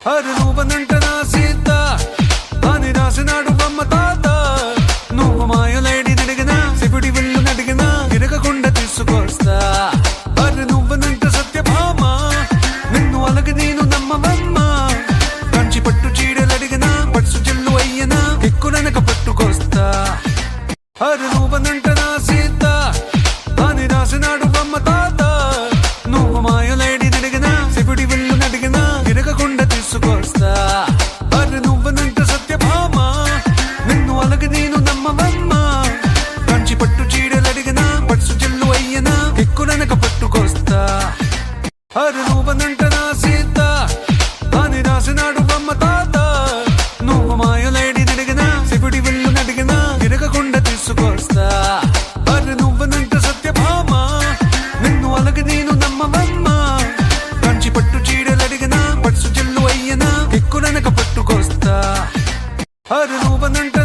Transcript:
అరే నువ్వనంట నా సీత అని రాసినాడు బొమ్మ తాత. నువ్వు మాయలేడి నడిగినా శివుడి విల్లు నడిగినా తిరగకుండా తీసుకొస్తా. అరే నువ్వనంట సత్యభామ నిన్ను అలగ నేను నమ్మవమ్మ. కంచి పట్టు చీడలడిగినా పట్సు చెల్లు అయ్యనా ఎక్కుననక పట్టుకొస్తా. అరే నువ్వనంట నా సీత అని రాసినాడు బొమ్మ తాత. నువ్వు మాయలేడి నడిగినా శివుడి విల్లు నడిగినా తిరగకుండా తీసుకొస్తా. అరే నువ్వనంట సత్యభామ నిన్ను అలగ నేను నమ్మవమ్మ. కంచి పట్టు చీడలడిగినా పట్సు చెల్లు అయ్యనా ఎక్కుననక పట్టుకొస్తా. అరే నువ్వనంట నా సీత అని రాసినాడు బొమ్మ తాత. నువ్వు మాయలేడి నడిగినా శివుడి విల్లు నడిగినా తిరగకుండా తీసుకొస్తా. అరే నువ్వనంట సత్యభామ నిన్ను అలగ నేను నమ్మవమ్మ. కంచి పట్టు చీడలడిగినా పట్సు చెల్లు అయ్యనా ఎక్కుననక పట్టుకొస్తా. అరే నువ్వనంట